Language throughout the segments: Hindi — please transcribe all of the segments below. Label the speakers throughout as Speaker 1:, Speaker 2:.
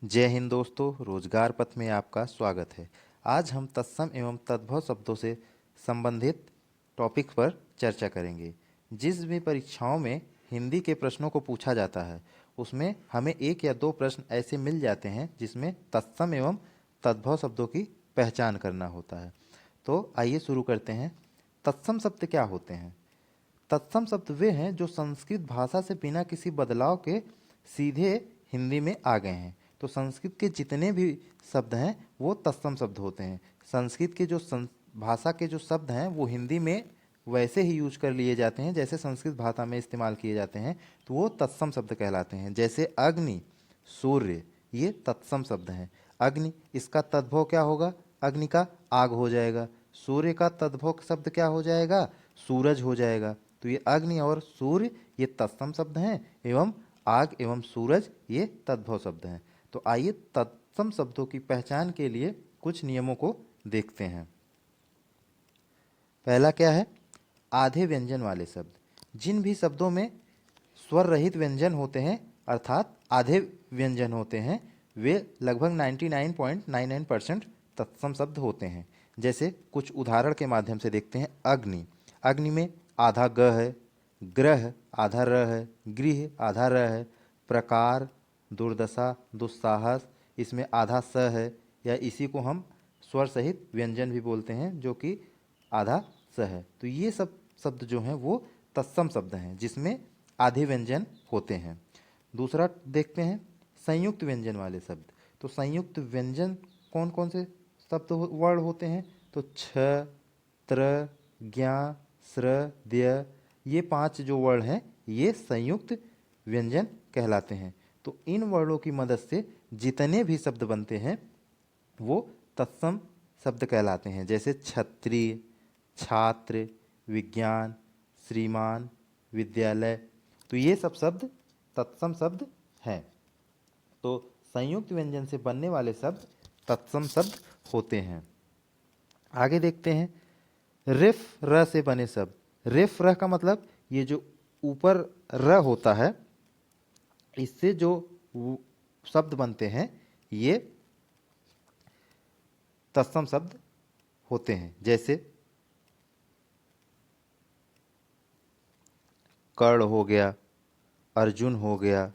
Speaker 1: जय हिंद दोस्तों, रोजगार पथ में आपका स्वागत है। आज हम तत्सम एवं तद्भव शब्दों से संबंधित टॉपिक पर चर्चा करेंगे। जिस भी परीक्षाओं में हिंदी के प्रश्नों को पूछा जाता है उसमें हमें एक या दो प्रश्न ऐसे मिल जाते हैं जिसमें तत्सम एवं तद्भव शब्दों की पहचान करना होता है। तो आइए शुरू करते हैं। तत्सम शब्द क्या होते हैं? तत्सम शब्द वे हैं जो संस्कृत भाषा से बिना किसी बदलाव के सीधे हिंदी में आ गए हैं। तो संस्कृत के जितने भी शब्द हैं वो तत्सम शब्द होते हैं। संस्कृत के जो भाषा के जो शब्द हैं वो हिंदी में वैसे ही यूज कर लिए जाते हैं जैसे संस्कृत भाषा में इस्तेमाल किए जाते हैं, तो वो तत्सम शब्द कहलाते हैं। जैसे अग्नि, सूर्य, ये तत्सम शब्द हैं। अग्नि, इसका तद्भव क्या होगा? अग्नि का आग हो जाएगा। सूर्य का तद्भव शब्द क्या हो जाएगा? सूरज हो जाएगा। तो ये अग्नि और सूर्य ये तत्सम शब्द हैं एवं आग एवं सूरज ये तद्भव शब्द हैं। तो आइए तत्सम शब्दों की पहचान के लिए कुछ नियमों को देखते हैं। पहला क्या है? आधे व्यंजन वाले शब्द। जिन भी शब्दों में स्वर रहित व्यंजन होते हैं अर्थात आधे व्यंजन होते हैं वे लगभग 99.99% तत्सम शब्द होते हैं। जैसे कुछ उदाहरण के माध्यम से देखते हैं। अग्नि, अग्नि में आधा ग है, ग्रह आधा र है, गृह आधा र है, प्रकार, दुर्दशा, दुस्साहस, इसमें आधा स है, या इसी को हम स्वर सहित व्यंजन भी बोलते हैं जो कि आधा स है। तो ये सब शब्द जो हैं वो तत्सम शब्द हैं जिसमें आधे व्यंजन होते हैं। दूसरा देखते हैं संयुक्त व्यंजन वाले शब्द। तो संयुक्त व्यंजन कौन कौन से शब्द वर्ण होते हैं? तो छ, त्र, ज्ञा, स्र, द्य, ये 5 जो वर्ण हैं ये संयुक्त व्यंजन कहलाते हैं। तो इन वर्णों की मदद से जितने भी शब्द बनते हैं वो तत्सम शब्द कहलाते हैं। जैसे क्षत्रिय, छात्र, विज्ञान, श्रीमान, विद्यालय, तो ये सब शब्द तत्सम शब्द हैं। तो संयुक्त व्यंजन से बनने वाले शब्द तत्सम शब्द होते हैं। आगे देखते हैं रेफ र से बने शब्द। रेफ र का मतलब ये जो ऊपर र होता है इससे जो शब्द बनते हैं ये तत्सम शब्द होते हैं। जैसे कर्ण हो गया, अर्जुन हो गया,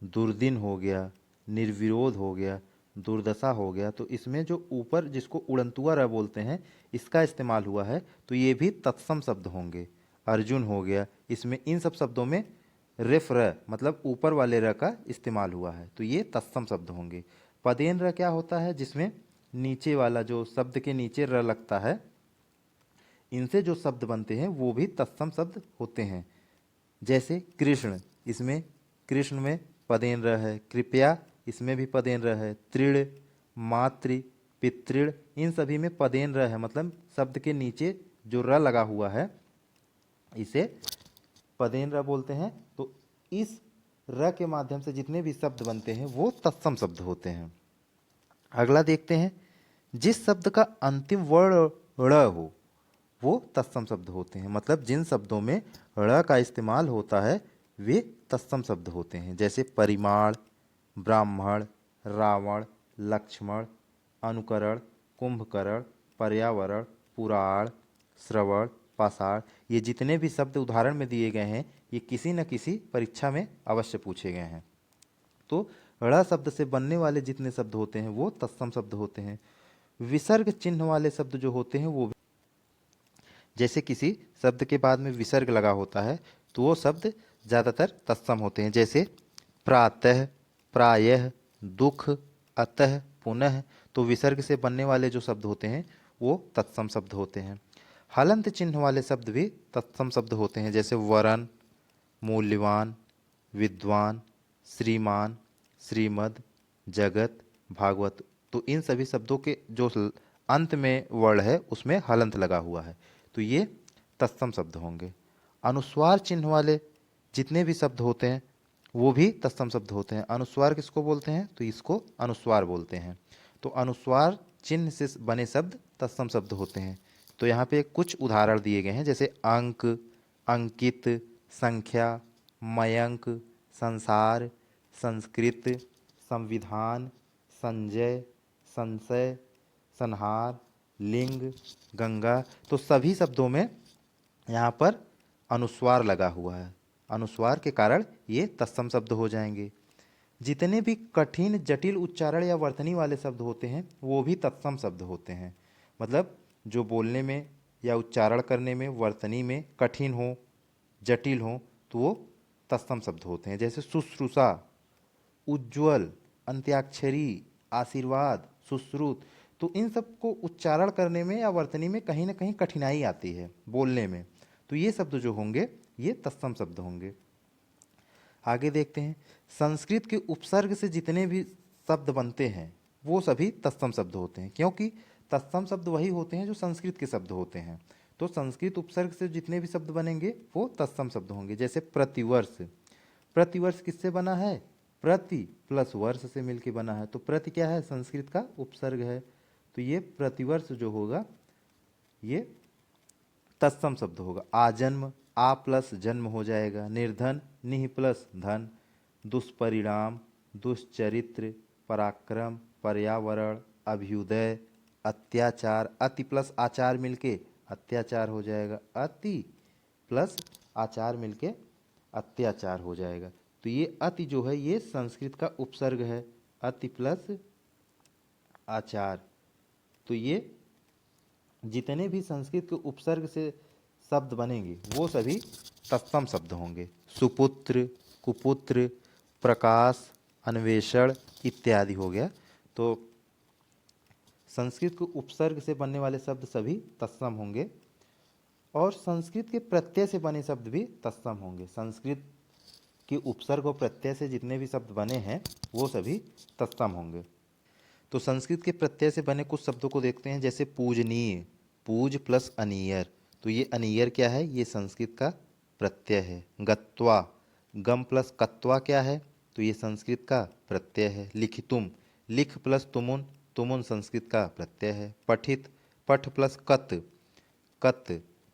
Speaker 1: दुर्दिन हो गया, निर्विरोध हो गया, दुर्दशा हो गया। तो इसमें जो ऊपर जिसको उड़नतुआ र बोलते हैं इसका इस्तेमाल हुआ है तो ये भी तत्सम शब्द होंगे। अर्जुन हो गया, इसमें इन सब शब्दों में रेफ र मतलब ऊपर वाले र का इस्तेमाल हुआ है तो ये तत्सम शब्द होंगे। पदेन र क्या होता है? जिसमें नीचे वाला जो शब्द के नीचे र लगता है, इनसे जो शब्द बनते हैं वो भी तत्सम शब्द होते हैं। जैसे कृष्ण, इसमें कृष्ण में पदेन र है। कृपया, इसमें भी पदेन र है। तृण, मातृ, पितृण, इन सभी में पदेन र है मतलब शब्द के नीचे जो र लगा हुआ है इसे पदेन र बोलते हैं। तो इस र के माध्यम से जितने भी शब्द बनते हैं वो तत्सम शब्द होते हैं। अगला देखते हैं जिस शब्द का अंतिम वर्ण ड़ हो वो तत्सम शब्द होते हैं। मतलब जिन शब्दों में ड़ का इस्तेमाल होता है वे तत्सम शब्द होते हैं। जैसे परिमाण, ब्राह्मण, रावण, लक्ष्मण, अनुकरण, कुंभकर्ण, पर्यावरण, पुराण, श्रवण, पाषाण, ये जितने भी शब्द उदाहरण में दिए गए हैं ये किसी न किसी परीक्षा में अवश्य पूछे गए हैं। तो ड़ शब्द से बनने वाले जितने शब्द होते हैं वो तत्सम शब्द होते हैं। विसर्ग चिन्ह वाले शब्द जो होते हैं वो, जैसे किसी शब्द के बाद में विसर्ग लगा होता है तो वो शब्द ज़्यादातर तत्सम होते हैं। जैसे प्रातः, प्रायः, दुख, अतः, पुनः, तो विसर्ग से बनने वाले जो शब्द होते हैं वो तत्सम शब्द होते हैं। हलंत चिन्ह वाले शब्द भी तत्सम शब्द होते हैं। जैसे वरण, मूल्यवान, विद्वान, श्रीमान, श्रीमद, जगत, भागवत, तो इन सभी शब्दों के जो अंत में वर्ण है उसमें हलंत लगा हुआ है तो ये तत्सम शब्द होंगे। अनुस्वार चिन्ह वाले जितने भी शब्द होते हैं वो भी तत्सम शब्द होते हैं। अनुस्वार किसको बोलते हैं? तो इसको अनुस्वार बोलते हैं। तो अनुस्वार चिन्ह से बने शब्द तत्सम शब्द होते हैं। तो यहाँ पे कुछ उदाहरण दिए गए हैं जैसे अंक, अंकित, संख्या, मयंक, संसार, संस्कृत, संविधान, संजय, संशय, संहार, लिंग, गंगा। तो सभी शब्दों में यहाँ पर अनुस्वार लगा हुआ है। अनुस्वार के कारण ये तत्सम शब्द हो जाएंगे। जितने भी कठिन जटिल उच्चारण या वर्तनी वाले शब्द होते हैं वो भी तत्सम शब्द होते हैं। मतलब जो बोलने में या उच्चारण करने में वर्तनी में कठिन हो, जटिल हो, तो वो तत्सम शब्द होते हैं। जैसे शुश्रूषा, उज्ज्वल, अंत्याक्षरी, आशीर्वाद, सुश्रुत। तो इन सब को उच्चारण करने में या वर्तनी में कहीं ना कहीं कठिनाई आती है बोलने में, तो ये शब्द जो होंगे ये तत्सम शब्द होंगे। आगे देखते हैं, संस्कृत के उपसर्ग से जितने भी शब्द बनते हैं वो सभी तत्सम शब्द होते हैं, क्योंकि तत्सम शब्द वही होते हैं जो संस्कृत के शब्द होते हैं। तो संस्कृत उपसर्ग से जितने भी शब्द बनेंगे वो तत्सम शब्द होंगे। जैसे प्रतिवर्ष, प्रतिवर्ष किससे बना है? प्रति प्लस वर्ष से मिलके बना है। तो प्रति क्या है? संस्कृत का उपसर्ग है। तो ये प्रतिवर्ष जो होगा ये तत्सम शब्द होगा। आजन्म, आ प्लस जन्म हो जाएगा। निर्धन, निह प्लस धन। दुष्परिणाम, दुष्चरित्र, पराक्रम, पर्यावरण, अभ्युदय, अत्याचार, अति प्लस आचार मिलके अत्याचार हो जाएगा। अति प्लस आचार मिलके अत्याचार हो जाएगा। तो ये अति जो है ये संस्कृत का उपसर्ग है, अति प्लस आचार। तो ये जितने भी संस्कृत के उपसर्ग से शब्द बनेंगे वो सभी तत्सम शब्द होंगे। सुपुत्र, कुपुत्र, प्रकाश, अन्वेषण इत्यादि हो गया। तो संस्कृत के उपसर्ग से बनने वाले शब्द सभी तत्सम होंगे और संस्कृत के प्रत्यय से बने शब्द भी तत्सम होंगे। संस्कृत के उपसर्ग और प्रत्यय से जितने भी शब्द बने हैं वो सभी तत्सम होंगे। तो संस्कृत के प्रत्यय से बने कुछ शब्दों को देखते हैं। जैसे पूजनीय, पूज प्लस अनियर। तो ये अनियर क्या है? ये संस्कृत का प्रत्यय है। गत्वा, गम प्लस कत्वा क्या है? तो ये संस्कृत का प्रत्यय है। लिखितुम, लिख प्लस तुमुन, तुमुन संस्कृत का प्रत्यय है। पठित, पठ प्लस कत, कत।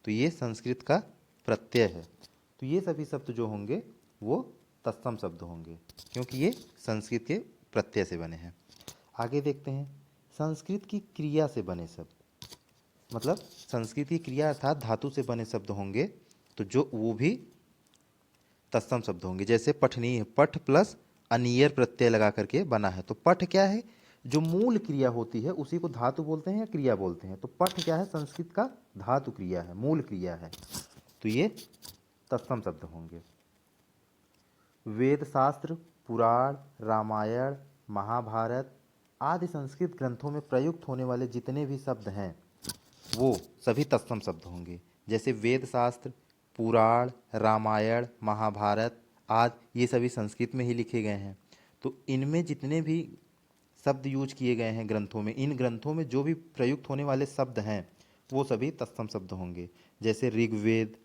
Speaker 1: तो ये संस्कृत का प्रत्यय है। तो ये सभी शब्द जो होंगे वो तत्सम शब्द होंगे क्योंकि ये संस्कृत के प्रत्यय से बने हैं। आगे देखते हैं, संस्कृत की क्रिया से बने शब्द। मतलब संस्कृत की क्रिया अर्थात धातु से बने शब्द होंगे तो जो वो भी तत्सम शब्द होंगे। जैसे पठनीय, पठ प्लस अनियर प्रत्यय लगा करके बना है। तो पठ क्या है? जो मूल क्रिया होती है उसी को धातु बोलते हैं या क्रिया बोलते हैं। तो पठ क्या है? संस्कृत का धातु क्रिया है, मूल क्रिया है। तो ये तत्सम शब्द होंगे। वेद शास्त्र, पुराण, रामायण, महाभारत आदि संस्कृत ग्रंथों में प्रयुक्त होने वाले जितने भी शब्द हैं वो सभी तत्सम शब्द होंगे। जैसे वेद शास्त्र, पुराण, रामायण, महाभारत आदि ये सभी संस्कृत में ही लिखे गए हैं। तो इनमें जितने भी शब्द यूज किए गए हैं ग्रंथों में, इन ग्रंथों में जो भी प्रयुक्त होने वाले शब्द हैं वो सभी तत्सम शब्द होंगे। जैसे ऋग्वेद,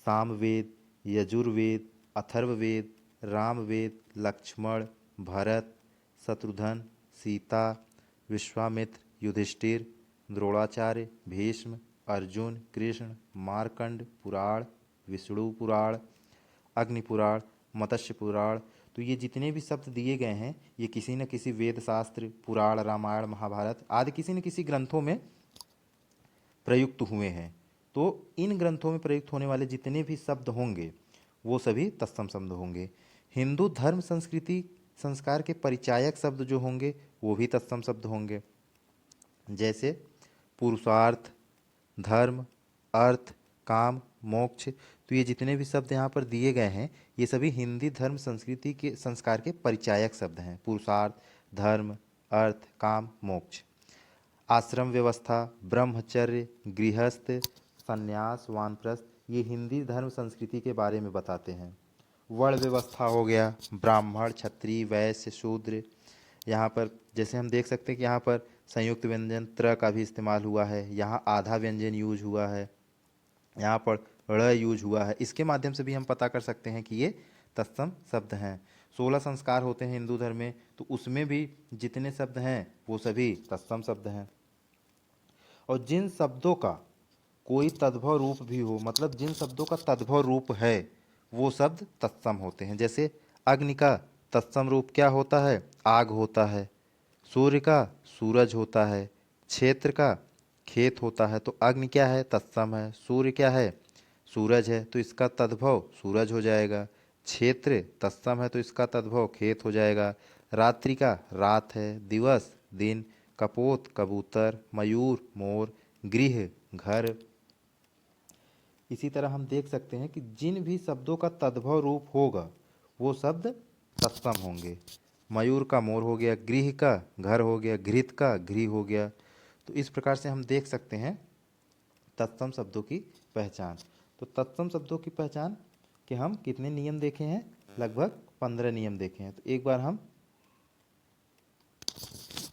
Speaker 1: सामवेद, यजुर्वेद, अथर्ववेद, रामवेद, लक्ष्मण, भरत, शत्रुघ्न, सीता, विश्वामित्र, युधिष्ठिर, द्रोणाचार्य, भीष्म, अर्जुन, कृष्ण, मार्कंड पुराण, विष्णु पुराण, अग्नि पुराण, मत्स्य पुराण। तो ये जितने भी शब्द दिए गए हैं ये किसी न किसी वेद शास्त्र, पुराण, रामायण, महाभारत आदि किसी न किसी ग्रंथों में प्रयुक्त हुए हैं। तो इन ग्रंथों में प्रयुक्त होने वाले जितने भी शब्द होंगे वो सभी तत्सम शब्द होंगे। हिंदू धर्म संस्कृति संस्कार के परिचायक शब्द जो होंगे वो भी तत्सम शब्द होंगे। जैसे पुरुषार्थ, धर्म, अर्थ, काम, मोक्ष। तो ये जितने भी शब्द यहाँ पर दिए गए हैं ये सभी हिंदी धर्म संस्कृति के संस्कार के परिचायक शब्द हैं। पुरुषार्थ, धर्म, अर्थ, काम, मोक्ष। आश्रम व्यवस्था, ब्रह्मचर्य, गृहस्थ, संन्यास, वानप्रस्थ ये हिंदी धर्म संस्कृति के बारे में बताते हैं। वर्ण व्यवस्था हो गया, ब्राह्मण, क्षत्रिय, वैश्य, शूद्र। यहाँ पर जैसे हम देख सकते हैं कि यहाँ पर संयुक्त व्यंजन त्र का भी इस्तेमाल हुआ है, यहाँ आधा व्यंजन यूज हुआ है, यहाँ पर ड़ यूज हुआ है। इसके माध्यम से भी हम पता कर सकते हैं कि ये तत्सम शब्द हैं। 16 संस्कार होते हैं हिंदू धर्म में, तो उसमें भी जितने शब्द हैं वो सभी तत्सम शब्द हैं। और जिन शब्दों का कोई तद्भव रूप भी हो, मतलब जिन शब्दों का तद्भव रूप है वो शब्द तत्सम होते हैं। जैसे अग्नि का तत्सम रूप क्या होता है? आग होता है, सूर्य का सूरज होता है, क्षेत्र का खेत होता है। तो अग्नि क्या है? तत्सम है। सूर्य क्या है? सूरज है, तो इसका तद्भव सूरज हो जाएगा। क्षेत्र तत्सम है, तो इसका तद्भव खेत हो जाएगा। रात्रि का रात है, दिवस दिन, कपोत कबूतर, मयूर मोर, गृह घर। इसी तरह हम देख सकते हैं कि जिन भी शब्दों का तद्भव रूप होगा वो शब्द तत्सम होंगे। मयूर का मोर हो गया, गृह का घर हो गया, घृत का गृह हो गया। तो इस प्रकार से हम देख सकते हैं तत्सम शब्दों की पहचान। तो तत्सम शब्दों की पहचान के हम कितने नियम देखे हैं? लगभग 15 नियम देखे हैं।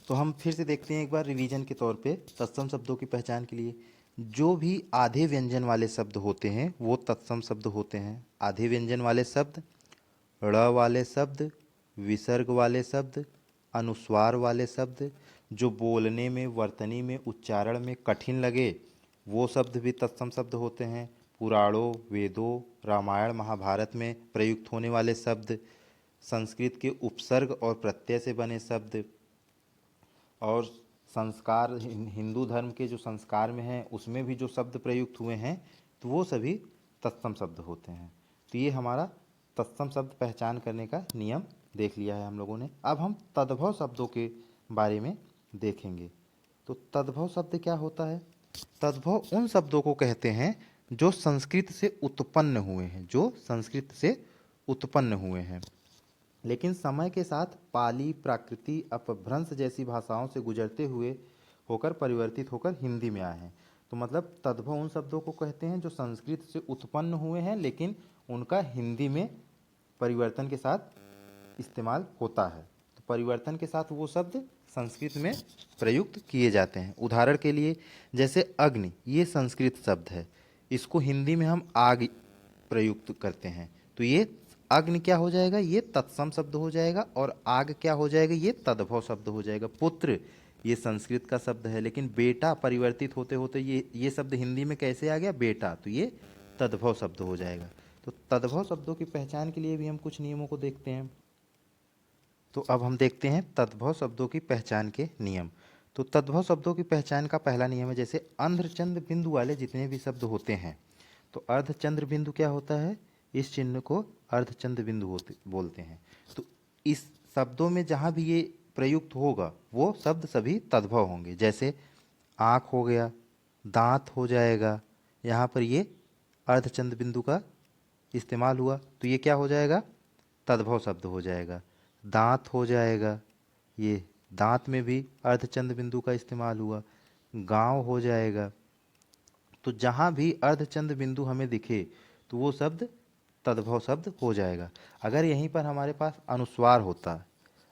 Speaker 1: तो हम फिर से देखते हैं एक बार रिवीजन के तौर पे तत्सम शब्दों की पहचान के लिए। जो भी आधे व्यंजन वाले शब्द होते हैं वो तत्सम शब्द होते हैं। आधे व्यंजन वाले शब्द, ड़ वाले शब्द, विसर्ग वाले शब्द, अनुस्वार वाले शब्द, जो बोलने में, वर्तनी में, उच्चारण में कठिन लगे वो शब्द भी तत्सम शब्द होते हैं। पुराणों, वेदों, रामायण महाभारत में प्रयुक्त होने वाले शब्द, संस्कृत के उपसर्ग और प्रत्यय से बने शब्द, और संस्कार हिंदू धर्म के जो संस्कार में हैं उसमें भी जो शब्द प्रयुक्त हुए हैं तो वो सभी तत्सम शब्द होते हैं। तो ये हमारा तत्सम शब्द पहचान करने का नियम देख लिया है हम लोगों ने। अब हम तद्भव शब्दों के बारे में देखेंगे। तो तद्भव शब्द क्या होता है? तद्भव उन शब्दों को कहते हैं जो संस्कृत से उत्पन्न हुए हैं, जो संस्कृत से उत्पन्न हुए हैं लेकिन समय के साथ पाली, प्राकृति, अपभ्रंश जैसी भाषाओं से गुजरते हुए होकर परिवर्तित होकर हिंदी में आए हैं। तो मतलब तद्भव उन शब्दों को कहते हैं जो संस्कृत से उत्पन्न हुए हैं लेकिन उनका हिंदी में परिवर्तन के साथ इस्तेमाल होता है। तो परिवर्तन के साथ वो शब्द संस्कृत में प्रयुक्त किए जाते हैं। उदाहरण के लिए जैसे अग्नि, ये संस्कृत शब्द है, इसको हिंदी में हम आग प्रयुक्त करते हैं। तो ये अग्नि क्या हो जाएगा? ये तत्सम शब्द हो जाएगा। और आग क्या हो जाएगा? ये तद्भव शब्द हो जाएगा। पुत्र ये संस्कृत का शब्द है लेकिन बेटा परिवर्तित होते होते ये शब्द हिंदी में कैसे आ गया? बेटा, तो ये तद्भव शब्द हो जाएगा। तो तद्भव शब्दों की पहचान के लिए भी हम कुछ नियमों को देखते हैं। तो अब हम देखते हैं तद्भव शब्दों की पहचान के नियम। तो तद्भव शब्दों की पहचान का पहला नियम है, जैसे अर्धचंद्र बिंदु वाले जितने भी शब्द होते हैं। तो अर्धचंद्र बिंदु क्या होता है? इस चिन्ह को अर्धचंद्र बिंदु होते बोलते हैं। तो इस शब्दों में जहाँ भी ये प्रयुक्त होगा वो शब्द सभी तद्भव होंगे। जैसे आँख हो गया, दांत हो जाएगा, यहाँ पर ये अर्धचंद्र बिंदु का इस्तेमाल हुआ तो ये क्या हो जाएगा? तद्भव शब्द हो जाएगा। दांत हो जाएगा, ये दांत में भी अर्धचंद्र बिंदु का इस्तेमाल हुआ। गांव हो जाएगा। तो जहाँ भी अर्धचंद्र बिंदु हमें दिखे तो वो शब्द तद्भव शब्द हो जाएगा। अगर यहीं पर हमारे पास अनुस्वार होता,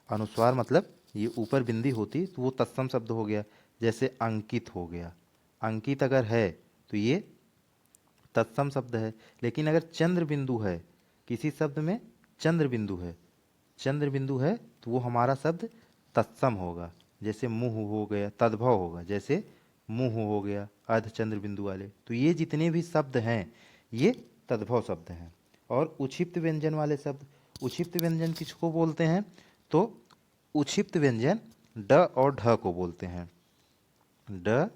Speaker 1: अनुस्वार मतलब ये ऊपर बिंदी होती तो वो तत्सम शब्द हो गया। जैसे अंकित हो गया, अंकित अगर है तो ये तत्सम शब्द है। लेकिन अगर चंद्र बिंदु है, किसी शब्द में चंद्र बिंदु है, चंद्र बिंदु है तो वो हमारा शब्द तत्सम होगा। जैसे मुंह हो गया, तद्भव होगा। जैसे मुंह हो गया अर्धचंद्र बिंदु वाले। तो ये जितने भी शब्द हैं ये तद्भव शब्द हैं। और उक्षिप्त व्यंजन वाले शब्द, उक्षिप्त व्यंजन किसको बोलते हैं? तो उक्षिप्त व्यंजन ड और ढ को बोलते हैं। ड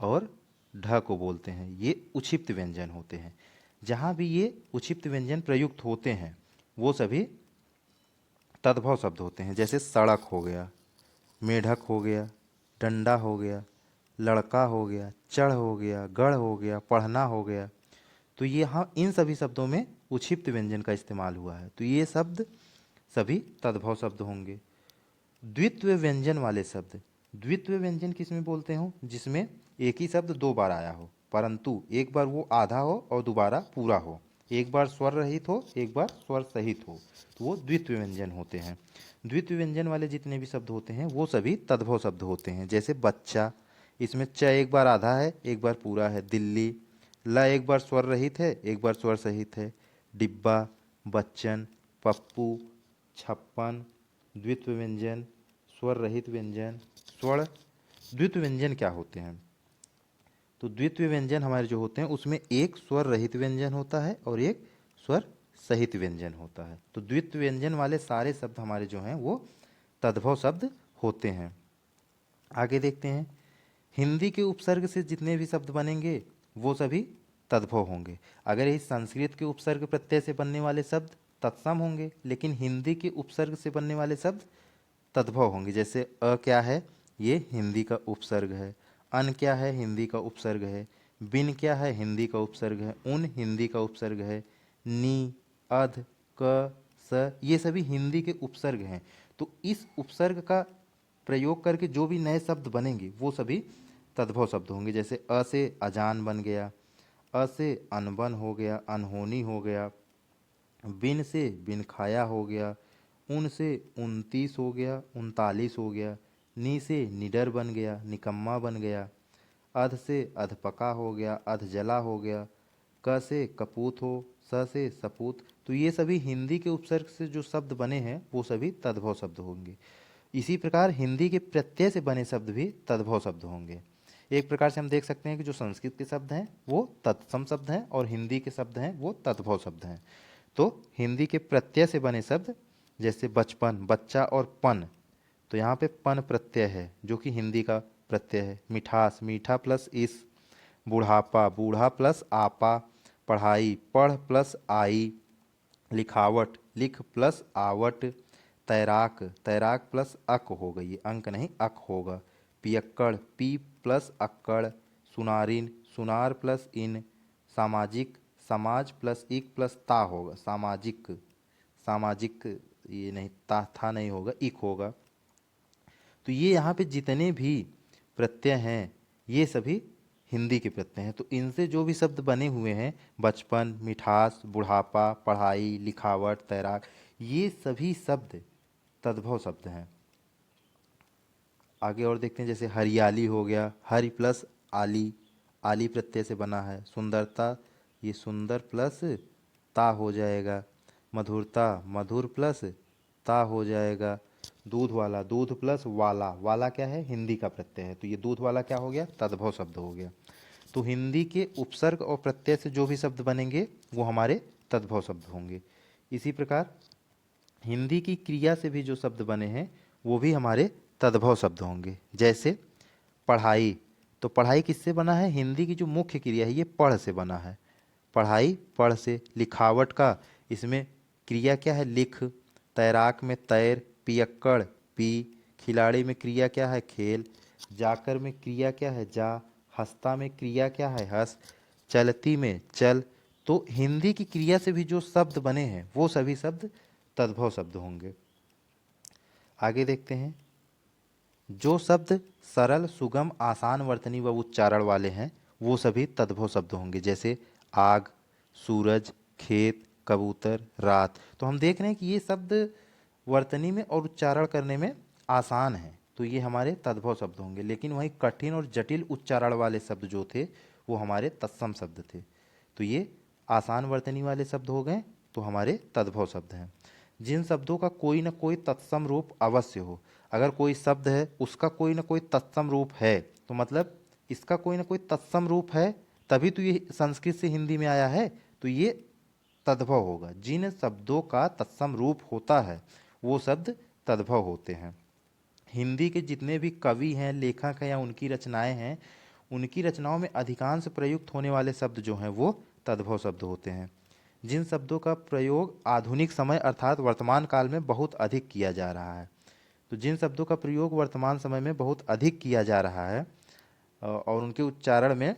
Speaker 1: और ढ को बोलते हैं, ये उक्षिप्त व्यंजन होते हैं। जहाँ भी ये उक्षिप्त व्यंजन प्रयुक्त होते हैं वो सभी तद्भव शब्द होते हैं। जैसे सड़क हो गया, मेढक हो गया, डंडा हो गया, लड़का हो गया, चढ़ हो गया, गढ़ हो गया, पढ़ना हो गया। तो ये हाँ, इन सभी शब्दों में उक्षिप्त व्यंजन का इस्तेमाल हुआ है तो ये शब्द सभी तद्भव शब्द होंगे। द्वित्व व्यंजन वाले शब्द, द्वित्व व्यंजन किस में बोलते हो? जिसमें एक ही शब्द दो बार आया हो परंतु एक बार वो आधा हो और दोबारा पूरा हो, एक बार स्वर रहित हो एक बार स्वर सहित हो, तो वो द्वित्व व्यंजन होते हैं। द्वित्व व्यंजन वाले जितने भी शब्द होते हैं वो सभी तद्भव शब्द होते हैं। जैसे बच्चा, इसमें च एक बार आधा है एक बार पूरा है। दिल्ली, ल एक बार स्वर रहित है एक बार स्वर सहित है। डिब्बा, बच्चन, पप्पू, छप्पन। द्वित्व व्यंजन, स्वर रहित व्यंजन, स्वर। द्वित्व व्यंजन क्या होते हैं? तो द्वित्व व्यंजन हमारे जो होते हैं उसमें एक स्वर रहित व्यंजन होता है और एक स्वर सहित व्यंजन होता है। तो द्वित्व व्यंजन वाले सारे शब्द हमारे जो हैं वो तद्भव शब्द होते हैं। आगे देखते हैं, हिंदी के उपसर्ग से जितने भी शब्द बनेंगे वो सभी तद्भव होंगे। अगर ये संस्कृत के उपसर्ग प्रत्यय से बनने वाले शब्द तत्सम होंगे, लेकिन हिंदी के उपसर्ग से बनने वाले शब्द तद्भव होंगे। जैसे अ क्या है, ये हिंदी का उपसर्ग है। अन क्या है, हिंदी का उपसर्ग है। बिन क्या है, हिंदी का उपसर्ग है। उन हिंदी का उपसर्ग है। नी, अध, क, स, ये सभी हिंदी के उपसर्ग हैं। तो इस उपसर्ग का प्रयोग करके जो भी नए शब्द बनेंगे वो सभी तद्भव शब्द होंगे। जैसे अ से अजान बन गया, अ से अनबन हो गया, अनहोनी हो गया। बिन से बिन खाया हो गया, उन से 29 हो गया, 39 हो गया। नी से निडर बन गया, निकम्मा बन गया। अध से अधपका हो गया, अधजला हो गया। क से कपूत हो, स से सपूत। तो ये सभी हिंदी के उपसर्ग से जो शब्द बने हैं वो सभी तद्भव शब्द होंगे। इसी प्रकार हिंदी के प्रत्यय से बने शब्द भी तद्भव शब्द होंगे। एक प्रकार से हम देख सकते हैं कि जो संस्कृत के शब्द हैं वो तत्सम शब्द हैं और हिंदी के शब्द हैं वो तद्भव शब्द हैं। तो हिंदी के प्रत्यय से बने शब्द जैसे बचपन, बच्चा और पन, तो यहाँ पे पन प्रत्यय है जो कि हिंदी का प्रत्यय है। मिठास, मीठा प्लस इस। बुढ़ापा, बूढ़ा प्लस आपा। पढ़ाई, पढ़ प्लस आई। लिखावट, लिख प्लस आवट। तैराक, तैराक प्लस अक होगा, ये अंक नहीं अक होगा। पियक्कड़, पी प्लस अक्कड़। सुनारिन, सुनार प्लस इन। सामाजिक, समाज प्लस इक प्लस ता होगा, सामाजिक। सामाजिक, ये नहीं ता था नहीं होगा, इक होगा। तो ये यहाँ पे जितने भी प्रत्यय हैं ये सभी हिंदी के प्रत्यय हैं। तो इनसे जो भी शब्द बने हुए हैं, बचपन, मिठास, बुढ़ापा, पढ़ाई, लिखावट, तैराक, ये सभी शब्द तद्भव शब्द हैं। आगे और देखते हैं, जैसे हरियाली हो गया, हरि प्लस आली, आली प्रत्यय से बना है। सुंदरता, ये सुंदर प्लस ता हो जाएगा। मधुरता, मधुर प्लस ता हो जाएगा। दूध वाला, दूध प्लस वाला, वाला क्या है, हिंदी का प्रत्यय है, तो ये दूध वाला क्या हो गया, तद्भव शब्द हो गया। तो हिंदी के उपसर्ग और प्रत्यय से जो भी शब्द बनेंगे वो हमारे तद्भव शब्द होंगे। इसी प्रकार हिंदी की क्रिया से भी जो शब्द बने हैं वो भी हमारे तद्भव शब्द होंगे। जैसे पढ़ाई, तो पढ़ाई किससे बना है, हिंदी की जो मुख्य क्रिया है ये पढ़ से बना है। पढ़ाई पढ़ से। लिखावट का, इसमें क्रिया क्या है, लिख। तैराक में तैर, पियक्कड़ पी। खिलाड़ी में क्रिया क्या है, खेल। जाकर में क्रिया क्या है, जा। हंसता में क्रिया क्या है, हंस। चलती में चल। तो हिंदी की क्रिया से भी जो शब्द बने हैं वो सभी शब्द तद्भव शब्द होंगे। आगे देखते हैं, जो शब्द सरल, सुगम, आसान वर्तनी व उच्चारण वाले हैं वो सभी तद्भव शब्द होंगे। जैसे आग, सूरज, खेत, कबूतर, रात। तो हम देख रहे हैं कि ये शब्द वर्तनी में और उच्चारण करने में आसान है, तो ये हमारे तद्भव शब्द होंगे। लेकिन वहीं कठिन और जटिल उच्चारण वाले शब्द जो थे वो हमारे तत्सम शब्द थे। तो ये आसान वर्तनी वाले शब्द हो गए, तो हमारे तद्भव शब्द हैं। जिन शब्दों का कोई ना कोई तत्सम रूप अवश्य हो, अगर कोई शब्द है उसका कोई ना कोई तत्सम रूप है, तो मतलब इसका कोई ना कोई तत्सम रूप है, तभी तो ये संस्कृत से हिंदी में आया है, तो ये तद्भव होगा। जिन शब्दों का तत्सम रूप होता है वो शब्द तद्भव होते हैं। हिंदी के जितने भी कवि हैं, लेखक हैं या उनकी रचनाएं हैं, उनकी रचनाओं में अधिकांश प्रयुक्त होने वाले शब्द जो हैं वो तद्भव शब्द होते हैं। जिन शब्दों का प्रयोग आधुनिक समय अर्थात वर्तमान काल में बहुत अधिक किया जा रहा है, तो जिन शब्दों का प्रयोग वर्तमान समय में बहुत अधिक किया जा रहा है और उनके उच्चारण में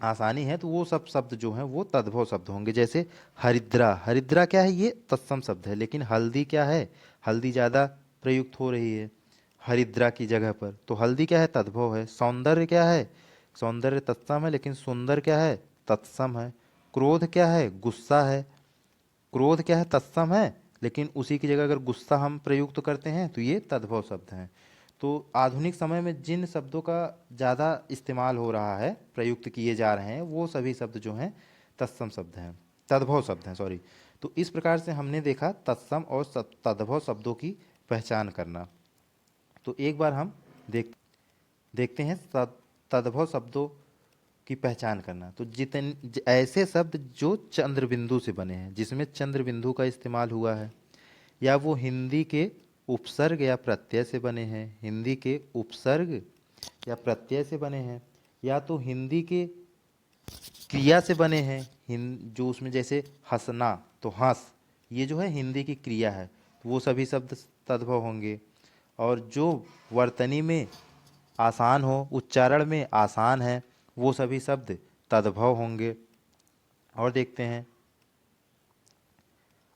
Speaker 1: आसानी है, तो वो सब शब्द जो हैं वो तद्भव शब्द होंगे। जैसे हरिद्रा, हरिद्रा क्या है, ये तत्सम शब्द है, लेकिन हल्दी क्या है, हल्दी ज़्यादा प्रयुक्त हो रही है हरिद्रा की जगह पर, तो हल्दी क्या है, तद्भव है। सौंदर्य क्या है, सौंदर्य तत्सम है, लेकिन सुंदर क्या है, तत्सम है। क्रोध क्या है, गुस्सा है, क्रोध क्या है, तत्सम है, लेकिन उसी की जगह अगर गुस्सा हम प्रयुक्त करते हैं तो ये तद्भव शब्द हैं। तो आधुनिक समय में जिन शब्दों का ज़्यादा इस्तेमाल हो रहा है, प्रयुक्त किए जा रहे हैं, वो सभी शब्द जो हैं तत्सम शब्द हैं, तद्भव शब्द हैं, सॉरी। तो इस प्रकार से हमने देखा तत्सम और तद्भव शब्दों की पहचान करना। तो एक बार हम देखते हैं तद्भव शब्दों की पहचान करना। तो ऐसे शब्द जो चंद्र बिंदु से बने हैं, जिसमें चंद्र बिंदु का इस्तेमाल हुआ है, या वो हिंदी के उपसर्ग या प्रत्यय से बने हैं, हिंदी के उपसर्ग या प्रत्यय से बने हैं, या तो हिंदी के क्रिया से बने हैं, जो उसमें जैसे हंसना तो हंस, ये जो है हिंदी की क्रिया है, तो वो सभी शब्द तद्भव होंगे। और जो वर्तनी में आसान हो, उच्चारण में आसान है, वो सभी शब्द तद्भव होंगे। और देखते हैं,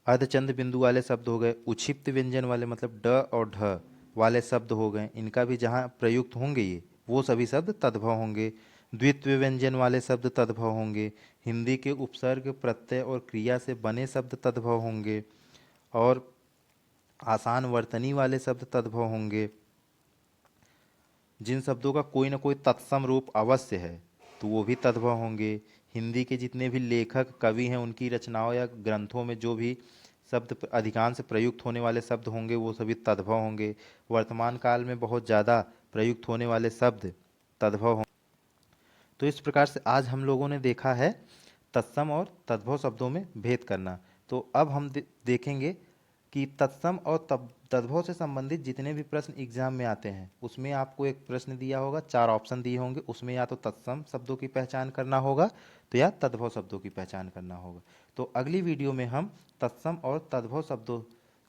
Speaker 1: अर्धचंद बिंदु वाले शब्द हो गए, उक्षिप्त व्यंजन वाले मतलब ड और ढ वाले शब्द हो गए, इनका भी जहाँ प्रयुक्त होंगे ये, वो सभी शब्द तद्भव होंगे। द्वित्व व्यंजन वाले शब्द तद्भव होंगे। हिंदी के उपसर्ग प्रत्यय और क्रिया से बने शब्द तद्भव होंगे। और आसान वर्तनी वाले शब्द तद्भव होंगे। जिन शब्दों का कोई ना कोई तत्सम रूप अवश्य है तो वो भी तद्भव होंगे। हिंदी के जितने भी लेखक कवि हैं उनकी रचनाओं या ग्रंथों में जो भी शब्द अधिकांश प्रयुक्त होने वाले शब्द होंगे वो सभी तद्भव होंगे। वर्तमान काल में बहुत ज़्यादा प्रयुक्त होने वाले शब्द तद्भव होंगे। तो इस प्रकार से आज हम लोगों ने देखा है तत्सम और तद्भव शब्दों में भेद करना। तो अब हम देखेंगे कि तत्सम और तद्भव से संबंधित जितने भी प्रश्न एग्जाम में आते हैं उसमें आपको एक प्रश्न दिया होगा, 4 ऑप्शन दिए होंगे, उसमें या तो तत्सम शब्दों की पहचान करना होगा तो या तद्भव शब्दों की पहचान करना होगा। तो अगली वीडियो में हम तत्सम और तद्भव शब्दों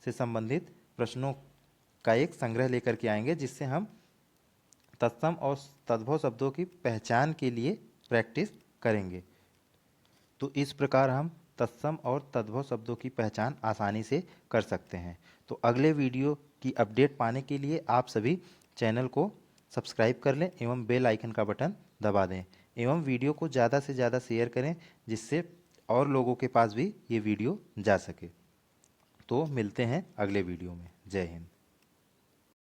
Speaker 1: से संबंधित प्रश्नों का एक संग्रह लेकर के आएंगे, जिससे हम तत्सम और तद्भव शब्दों की पहचान के लिए प्रैक्टिस करेंगे। तो इस प्रकार हम तत्सम और तद्भव शब्दों की पहचान आसानी से कर सकते हैं। तो अगले वीडियो की अपडेट पाने के लिए आप सभी चैनल को सब्सक्राइब कर लें एवं बेल आइकन का बटन दबा दें, एवं वीडियो को ज़्यादा से ज़्यादा शेयर करें जिससे और लोगों के पास भी ये वीडियो जा सके। तो मिलते हैं अगले वीडियो में। जय हिंद।